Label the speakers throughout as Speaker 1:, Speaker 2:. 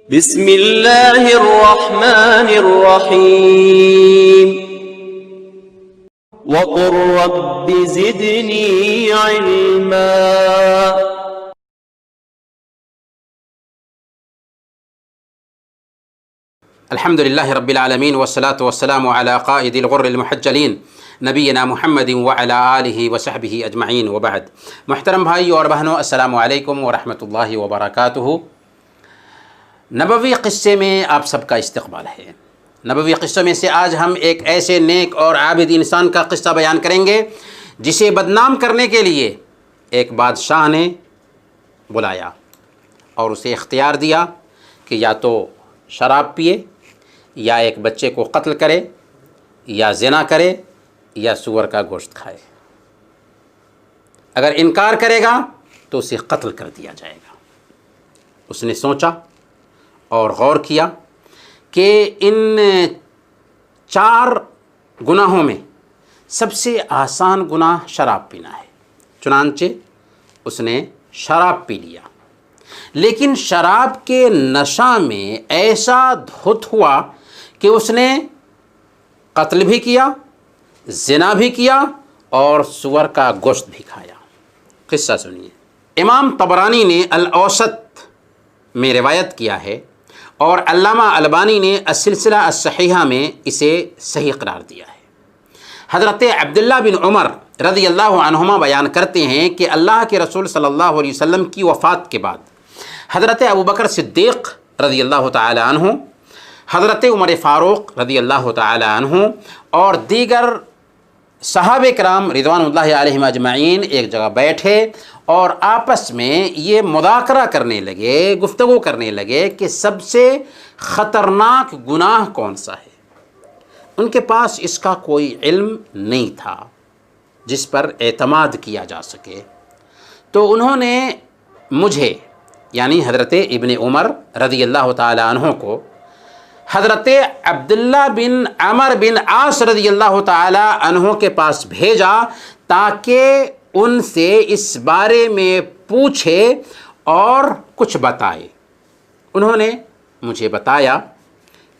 Speaker 1: بسم اللہ الرحمن الرحیم وقل رب زدنی علما۔
Speaker 2: الحمد للہ رب العالمین والصلاة والسلام علی قائد الغر المحجلین نبینا محمد وعلی آلہ وصحبہ اجمعین وبعد۔ محترم بھائی اور بہنوں، السلام علیکم ورحمۃ اللہ وبرکاتہ۔ نبوی قصے میں آپ سب کا استقبال ہے۔ نبوی قصوں میں سے آج ہم ایک ایسے نیک اور عابد انسان کا قصہ بیان کریں گے جسے بدنام کرنے کے لیے ایک بادشاہ نے بلایا اور اسے اختیار دیا کہ یا تو شراب پیے، یا ایک بچے کو قتل کرے، یا زنا کرے، یا سور کا گوشت کھائے۔ اگر انکار کرے گا تو اسے قتل کر دیا جائے گا۔ اس نے سوچا اور غور کیا کہ ان 4 گناہوں میں سب سے آسان گناہ شراب پینا ہے، چنانچہ اس نے شراب پی لیا۔ لیکن شراب کے نشہ میں ایسا دھت ہوا کہ اس نے قتل بھی کیا، زنا بھی کیا اور سور کا گوشت بھی کھایا۔ قصہ سنیے۔ امام طبرانی نے الاوسط میں روایت کیا ہے اور علامہ البانی نے السلسلہ الصحیحہ میں اسے صحیح قرار دیا ہے۔ حضرت عبداللہ بن عمر رضی اللہ عنہما بیان کرتے ہیں کہ اللہ کے رسول صلی اللہ علیہ وسلم کی وفات کے بعد حضرت ابوبکر صدیق رضی اللہ تعالی عنہ، حضرت عمر فاروق رضی اللہ تعالی عنہ اور دیگر صحابہ کرام رضوان اللہ علیہم اجمعین ایک جگہ بیٹھے اور آپس میں یہ مذاکرہ کرنے لگے، گفتگو کرنے لگے کہ سب سے خطرناک گناہ کون سا ہے۔ ان کے پاس اس کا کوئی علم نہیں تھا جس پر اعتماد کیا جا سکے، تو انہوں نے مجھے یعنی حضرت ابن عمر رضی اللہ تعالی عنہ کو حضرت عبداللہ بن عمر بن عاص رضی اللہ تعالی عنہ کے پاس بھیجا تاکہ ان سے اس بارے میں پوچھے اور کچھ بتائے۔ انہوں نے مجھے بتایا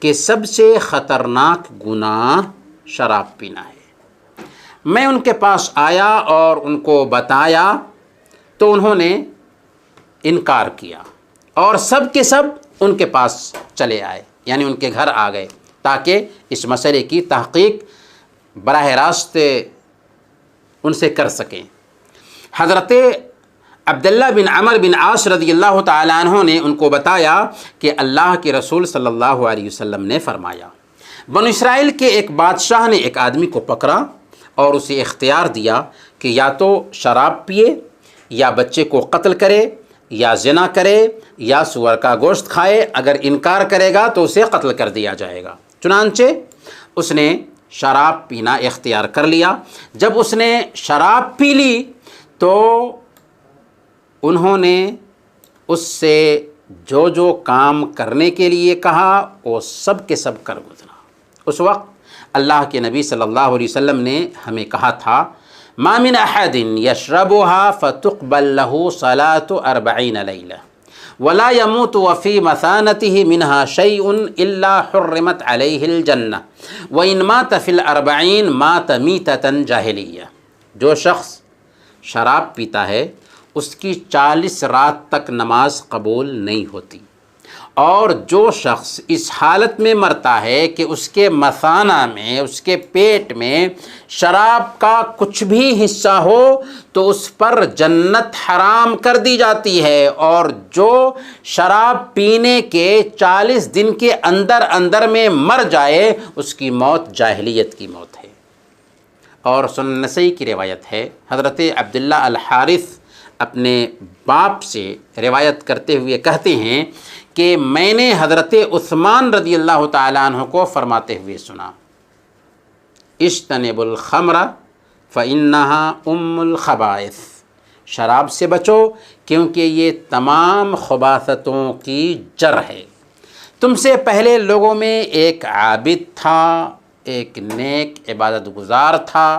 Speaker 2: کہ سب سے خطرناک گناہ شراب پینا ہے۔ میں ان کے پاس آیا اور ان کو بتایا تو انہوں نے انکار کیا اور سب کے سب ان کے پاس چلے آئے، یعنی ان کے گھر آ گئے تاکہ اس مسئلے کی تحقیق براہ راست ان سے کر سکیں۔ حضرت عبداللہ بن عمر بن عاص رضی اللہ تعالی عنہ نے ان کو بتایا کہ اللہ کے رسول صلی اللہ علیہ وسلم نے فرمایا، بنو اسرائیل کے ایک بادشاہ نے ایک آدمی کو پکڑا اور اسے اختیار دیا کہ یا تو شراب پیے، یا بچے کو قتل کرے، یا زنا کرے، یا سور کا گوشت کھائے۔ اگر انکار کرے گا تو اسے قتل کر دیا جائے گا۔ چنانچہ اس نے شراب پینا اختیار کر لیا۔ جب اس نے شراب پی لی تو انہوں نے اس سے جو جو کام کرنے کے لیے کہا وہ سب کے سب کر گزرا۔ اس وقت اللہ کے نبی صلی اللہ علیہ وسلم نے ہمیں کہا تھا، ما من احد یشربها فتقبل له صلاة 40 لیلہ ولا يموت وفی مثانته منها شیء الا حرمت علیہ الجنہ وان مات فی 40 مات میتة جاہلیہ۔ جو شخص شراب پیتا ہے اس کی 40 رات تک نماز قبول نہیں ہوتی، اور جو شخص اس حالت میں مرتا ہے کہ اس کے مثانہ میں، اس کے پیٹ میں شراب کا کچھ بھی حصہ ہو تو اس پر جنت حرام کر دی جاتی ہے، اور جو شراب پینے کے 40 دن کے اندر میں مر جائے اس کی موت جاہلیت کی موت ہے۔ اور سنن نسائی کی روایت ہے، حضرت عبداللہ الحارث اپنے باپ سے روایت کرتے ہوئے کہتے ہیں کہ میں نے حضرت عثمان رضی اللہ تعالیٰ عنہ کو فرماتے ہوئے سنا، اجتنبوا الخمر فإنها ام الخبائث، شراب سے بچو کیونکہ یہ تمام خباثتوں کی جڑ ہے۔ تم سے پہلے لوگوں میں ایک عابد تھا، ایک نیک عبادت گزار تھا،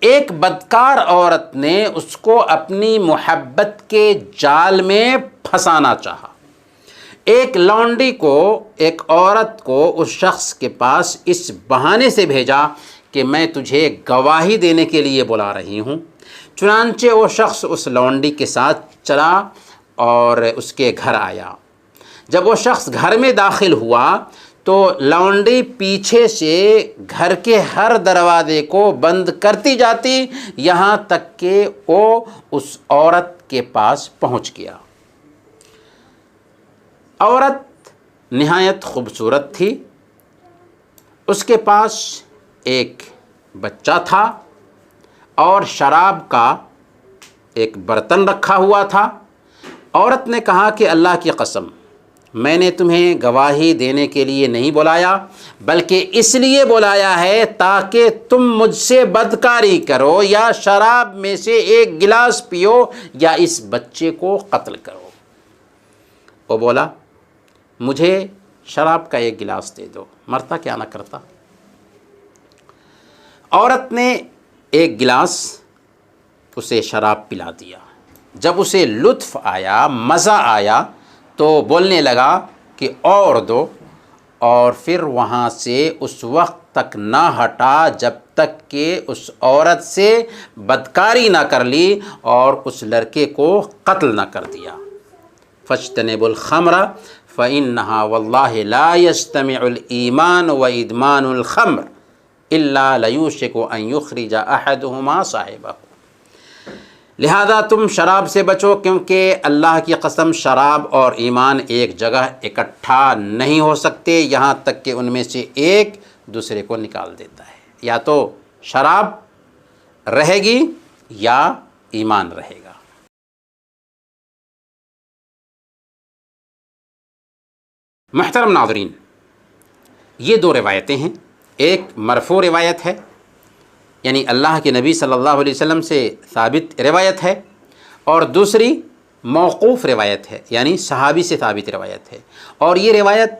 Speaker 2: ایک بدکار عورت نے اس کو اپنی محبت کے جال میں پھنسانا چاہا۔ ایک لونڈی کو، ایک عورت کو اس شخص کے پاس اس بہانے سے بھیجا کہ میں تجھے گواہی دینے کے لیے بلا رہی ہوں۔ چنانچہ وہ شخص اس لونڈی کے ساتھ چلا اور اس کے گھر آیا۔ جب وہ شخص گھر میں داخل ہوا تو لونڈی پیچھے سے گھر کے ہر دروازے کو بند کرتی جاتی یہاں تک کہ وہ اس عورت کے پاس پہنچ گیا۔ عورت نہایت خوبصورت تھی، اس کے پاس ایک بچہ تھا اور شراب کا ایک برتن رکھا ہوا تھا۔ عورت نے کہا کہ اللہ کی قسم، میں نے تمہیں گواہی دینے کے لیے نہیں بلایا، بلکہ اس لیے بلایا ہے تاکہ تم مجھ سے بدکاری کرو یا شراب میں سے ایک گلاس پیو یا اس بچے کو قتل کرو۔ وہ بولا مجھے شراب کا ایک گلاس دے دو، مرتا کیا نہ کرتا۔ عورت نے ایک گلاس اسے شراب پلا دیا۔ جب اسے لطف آیا، مزہ آیا تو بولنے لگا کہ اور دو، اور پھر وہاں سے اس وقت تک نہ ہٹا جب تک کہ اس عورت سے بدکاری نہ کر لی اور اس لڑکے کو قتل نہ کر دیا۔ فاجتنبوا الخمر فإنها والله لا يجتمع الإيمان وإدمان الخمر إلا ليوشك أن يخرج أحدهما صاحبه۔ لہذا تم شراب سے بچو، کیونکہ اللہ کی قسم شراب اور ایمان ایک جگہ اکٹھا نہیں ہو سکتے یہاں تک کہ ان میں سے ایک دوسرے کو نکال دیتا ہے۔ یا تو شراب رہے گی یا ایمان رہے گا۔ محترم ناظرین، یہ دو روایتیں ہیں، ایک مرفوع روایت ہے یعنی اللہ کے نبی صلی اللہ علیہ وسلم سے ثابت روایت ہے، اور دوسری موقوف روایت ہے یعنی صحابی سے ثابت روایت ہے، اور یہ روایت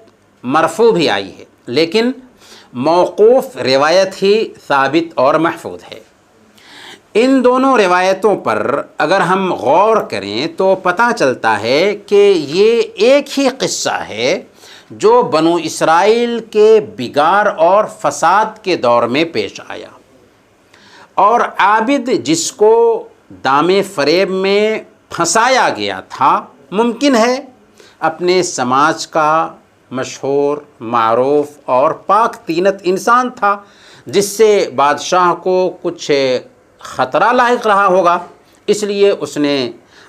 Speaker 2: مرفوع بھی آئی ہے لیکن موقوف روایت ہی ثابت اور محفوظ ہے۔ ان دونوں روایتوں پر اگر ہم غور کریں تو پتہ چلتا ہے کہ یہ ایک ہی قصہ ہے جو بنو اسرائیل کے بگاڑ اور فساد کے دور میں پیش آیا، اور عابد جس کو دام فریب میں پھنسایا گیا تھا ممکن ہے اپنے سماج کا مشہور، معروف اور پاک طینت انسان تھا جس سے بادشاہ کو کچھ خطرہ لاحق رہا ہوگا، اس لیے اس نے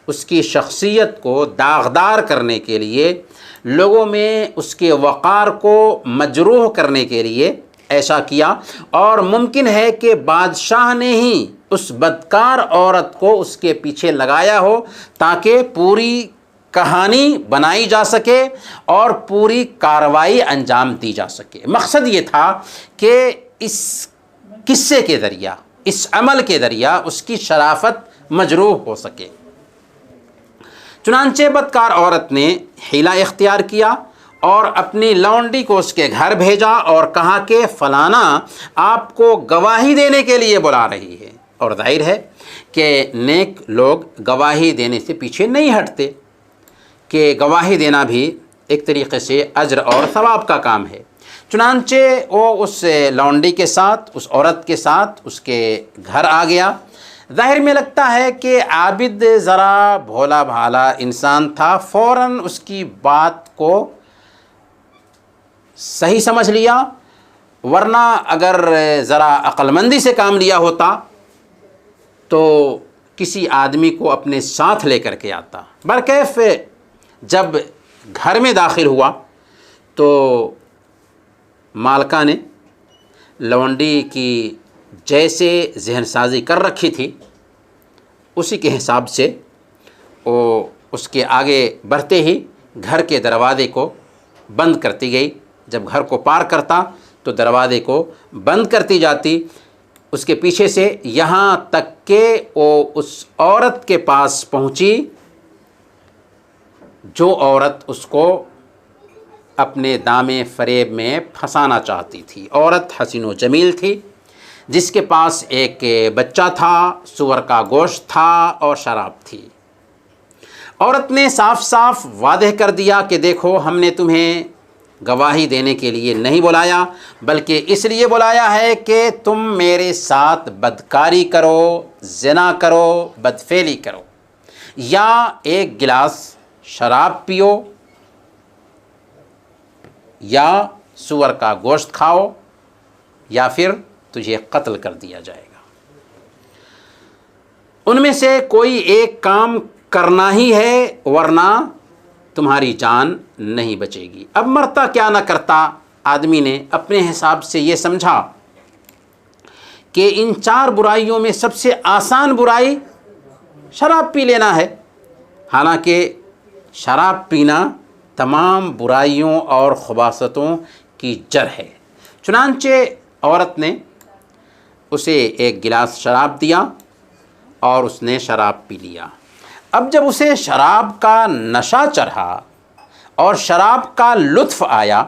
Speaker 2: اس کی شخصیت کو داغدار کرنے کے لیے، لوگوں میں اس کے وقار کو مجروح کرنے کے لیے ایسا کیا، اور ممکن ہے کہ بادشاہ نے ہی اس بدکار عورت کو اس کے پیچھے لگایا ہو تاکہ پوری کہانی بنائی جا سکے اور پوری کارروائی انجام دی جا سکے۔ مقصد یہ تھا کہ اس قصے کے ذریعہ، اس عمل کے ذریعہ اس کی شرافت مجروح ہو سکے۔ چنانچہ بدکار عورت نے حیلہ اختیار کیا اور اپنی لونڈی کو اس کے گھر بھیجا اور کہا کہ فلانا آپ کو گواہی دینے کے لیے بلا رہی ہے، اور ظاہر ہے کہ نیک لوگ گواہی دینے سے پیچھے نہیں ہٹتے، کہ گواہی دینا بھی ایک طریقے سے اجر اور ثواب کا کام ہے۔ چنانچہ وہ اس لونڈی کے ساتھ، اس عورت کے ساتھ اس کے گھر آ گیا۔ ظاہر میں لگتا ہے کہ عابد ذرا بھولا بھالا انسان تھا، فوراً اس کی بات کو صحیح سمجھ لیا، ورنہ اگر ذرا عقل مندی سے کام لیا ہوتا تو کسی آدمی کو اپنے ساتھ لے کر کے آتا۔ برکیف جب گھر میں داخل ہوا تو مالکہ نے لونڈی کی جیسے ذہن سازی کر رکھی تھی اسی کے حساب سے وہ اس کے آگے بڑھتے ہی گھر کے دروازے کو بند کرتی گئی۔ جب گھر کو پار کرتا تو دروازے کو بند کرتی جاتی اس کے پیچھے سے، یہاں تک کہ وہ اس عورت کے پاس پہنچی جو عورت اس کو اپنے دام فریب میں پھنسانا چاہتی تھی۔ عورت حسین و جمیل تھی جس کے پاس ایک بچہ تھا، سور کا گوشت تھا اور شراب تھی۔ عورت نے صاف صاف واضح کر دیا کہ دیکھو ہم نے تمہیں گواہی دینے کے لیے نہیں بلایا، بلکہ اس لیے بلایا ہے کہ تم میرے ساتھ بدکاری کرو، زنا کرو، بدفعلی کرو، یا ایک گلاس شراب پیو، یا سور کا گوشت کھاؤ، یا پھر تجھے قتل کر دیا جائے گا۔ ان میں سے کوئی ایک کام کرنا ہی ہے، ورنہ تمہاری جان نہیں بچے گی۔ اب مرتا کیا نہ کرتا، آدمی نے اپنے حساب سے یہ سمجھا کہ ان 4 برائیوں میں سب سے آسان برائی شراب پی لینا ہے، حالانکہ شراب پینا تمام برائیوں اور خباثتوں کی جڑ ہے۔ چنانچہ عورت نے اسے ایک گلاس شراب دیا اور اس نے شراب پی لیا۔ اب جب اسے شراب کا نشہ چڑھا اور شراب کا لطف آیا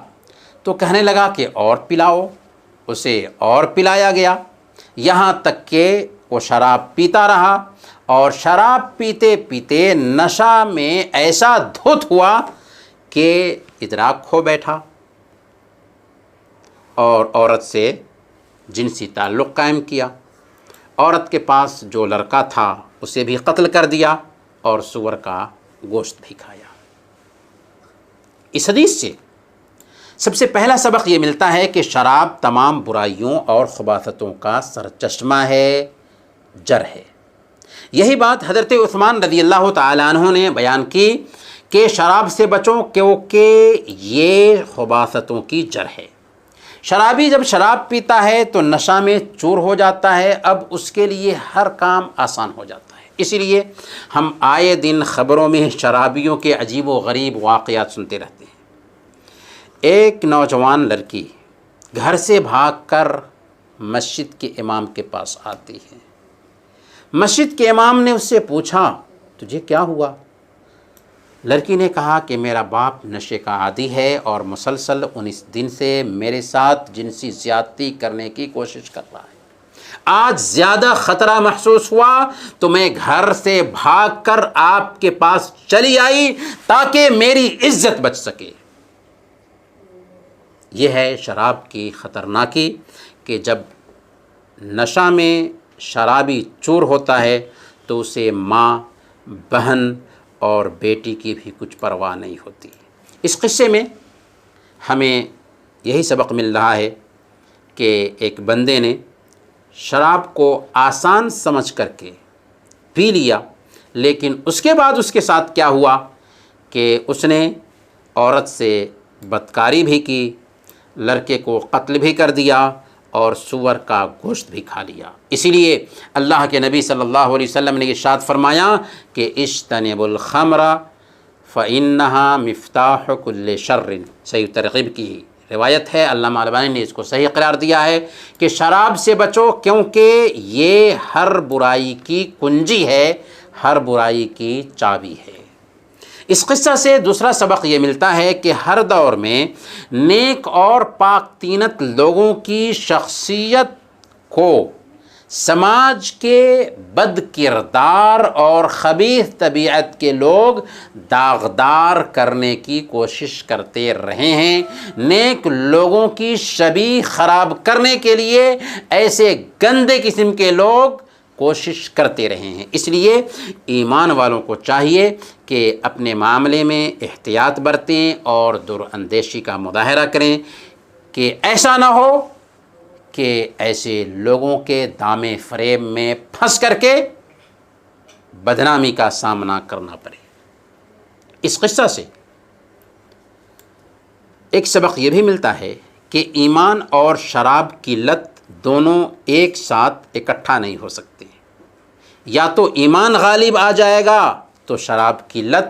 Speaker 2: تو کہنے لگا کہ اور پلاؤ، اسے اور پلایا گیا، یہاں تک کہ وہ شراب پیتا رہا، اور شراب پیتے پیتے نشہ میں ایسا دھت ہوا کہ ادراک کھو بیٹھا اور عورت سے جنسی تعلق قائم کیا۔ عورت کے پاس جو لڑکا تھا اسے بھی قتل کر دیا اور سور کا گوشت بھی کھایا۔ اس حدیث سے سب سے پہلا سبق یہ ملتا ہے کہ شراب تمام برائیوں اور خباثتوں کا سرچشمہ ہے، جڑ ہے۔ یہی بات حضرت عثمان رضی اللہ تعالیٰ عنہ نے بیان کی کہ شراب سے بچو کیونکہ یہ خباثتوں کی جڑ ہے۔ شرابی جب شراب پیتا ہے تو نشہ میں چور ہو جاتا ہے، اب اس کے لیے ہر کام آسان ہو جاتا ہے۔ اسی لیے ہم آئے دن خبروں میں شرابیوں کے عجیب و غریب واقعات سنتے رہتے ہیں۔ ایک نوجوان لڑکی گھر سے بھاگ کر مسجد کے امام کے پاس آتی ہے۔ مسجد کے امام نے اس سے پوچھا تجھے کیا ہوا؟ لڑکی نے کہا کہ میرا باپ نشے کا عادی ہے اور مسلسل 19 دن سے میرے ساتھ جنسی زیادتی کرنے کی کوشش کر رہا ہے۔ آج زیادہ خطرہ محسوس ہوا تو میں گھر سے بھاگ کر آپ کے پاس چلی آئی تاکہ میری عزت بچ سکے۔ یہ ہے شراب کی خطرناکی کہ جب نشہ میں شرابی چور ہوتا ہے تو اسے ماں، بہن اور بیٹی کی بھی کچھ پرواہ نہیں ہوتی۔ اس قصے میں ہمیں یہی سبق مل رہا ہے کہ ایک بندے نے شراب کو آسان سمجھ کر کے پی لیا، لیکن اس کے بعد اس کے ساتھ کیا ہوا کہ اس نے عورت سے بدکاری بھی کی، لڑکے کو قتل بھی کر دیا اور سور کا گوشت بھی کھا لیا۔ اسی لیے اللہ کے نبی صلی اللہ علیہ وسلم نے ارشاد فرمایا کہ اجتنبوا الخمر فإنها مفتاح كل شر۔ صحیح ترغیب کی روایت ہے، علامہ البانی نے اس کو صحیح قرار دیا ہے کہ شراب سے بچو کیونکہ یہ ہر برائی کی کنجی ہے، ہر برائی کی چابی ہے۔ اس قصہ سے دوسرا سبق یہ ملتا ہے کہ ہر دور میں نیک اور پاک طینت لوگوں کی شخصیت کو سماج کے بد کردار اور خبیث طبیعت کے لوگ داغدار کرنے کی کوشش کرتے رہے ہیں۔ نیک لوگوں کی شبیہ خراب کرنے کے لیے ایسے گندے قسم کے لوگ کوشش کرتے رہے ہیں۔ اس لیے ایمان والوں کو چاہیے کہ اپنے معاملے میں احتیاط برتیں اور دور اندیشی کا مظاہرہ کریں کہ ایسا نہ ہو کہ ایسے لوگوں کے دام فریب میں پھنس کر کے بدنامی کا سامنا کرنا پڑے۔ اس قصہ سے ایک سبق یہ بھی ملتا ہے کہ ایمان اور شراب کی لت دونوں ایک ساتھ اکٹھا نہیں ہو سکتے۔ یا تو ایمان غالب آ جائے گا تو شراب کی لت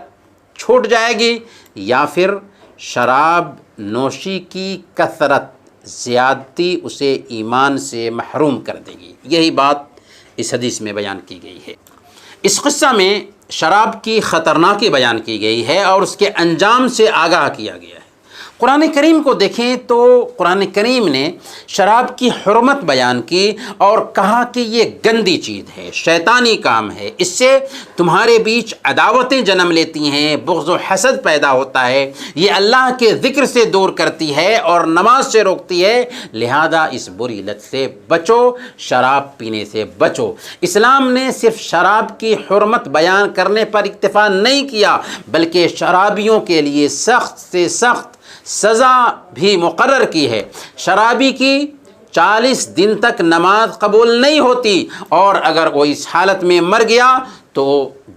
Speaker 2: چھوٹ جائے گی، یا پھر شراب نوشی کی کثرت، زیادتی اسے ایمان سے محروم کر دے گی۔ یہی بات اس حدیث میں بیان کی گئی ہے۔ اس قصہ میں شراب کی خطرناکی بیان کی گئی ہے اور اس کے انجام سے آگاہ کیا گیا ہے۔ قرآن کریم کو دیکھیں تو قرآن کریم نے شراب کی حرمت بیان کی اور کہا کہ یہ گندی چیز ہے، شیطانی کام ہے، اس سے تمہارے بیچ عداوتیں جنم لیتی ہیں، بغض و حسد پیدا ہوتا ہے، یہ اللہ کے ذکر سے دور کرتی ہے اور نماز سے روکتی ہے، لہذا اس بری لت سے بچو، شراب پینے سے بچو۔ اسلام نے صرف شراب کی حرمت بیان کرنے پر اکتفا نہیں کیا، بلکہ شرابیوں کے لیے سخت سے سخت سزا بھی مقرر کی ہے۔ شرابی کی 40 دن تک نماز قبول نہیں ہوتی اور اگر وہ اس حالت میں مر گیا تو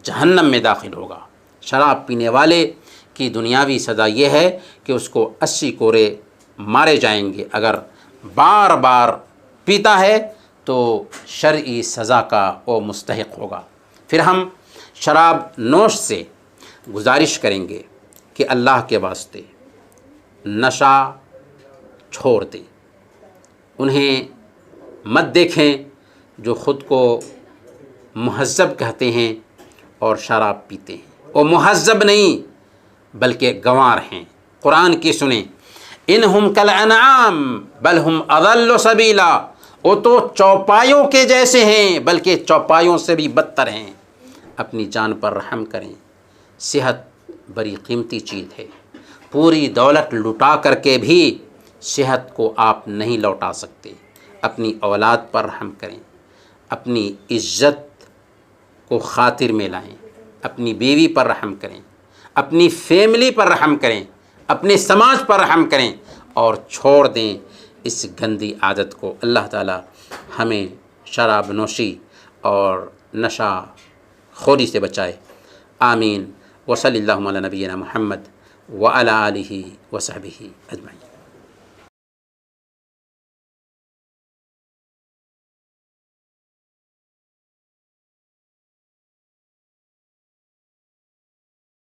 Speaker 2: جہنم میں داخل ہوگا۔ شراب پینے والے کی دنیاوی سزا یہ ہے کہ اس کو 80 کوڑے مارے جائیں گے، اگر بار بار پیتا ہے تو شرعی سزا کا وہ مستحق ہوگا۔ پھر ہم شراب نوش سے گزارش کریں گے کہ اللہ کے واسطے نشہ چھوڑ دیں، انہیں مت دیکھیں جو خود کو مہذب کہتے ہیں اور شراب پیتے ہیں، وہ مہذب نہیں بلکہ گنوار ہیں۔ قرآن کی سنیں، انہم کالانعام بل ہم اضل سبیلا، وہ تو چوپایوں کے جیسے ہیں بلکہ چوپایوں سے بھی بدتر ہیں۔ اپنی جان پر رحم کریں، صحت بڑی قیمتی چیز ہے، پوری دولت لٹا کر کے بھی صحت کو آپ نہیں لوٹا سکتے۔ اپنی اولاد پر رحم کریں، اپنی عزت کو خاطر میں لائیں، اپنی بیوی پر رحم کریں، اپنی فیملی پر رحم کریں، اپنے سماج پر رحم کریں اور چھوڑ دیں اس گندی عادت کو۔ اللہ تعالی ہمیں شراب نوشی اور نشہ خوری سے بچائے، آمین۔ وصلی اللہ علی نبینا محمد وعلی آلہ وصحبہ اجمعین۔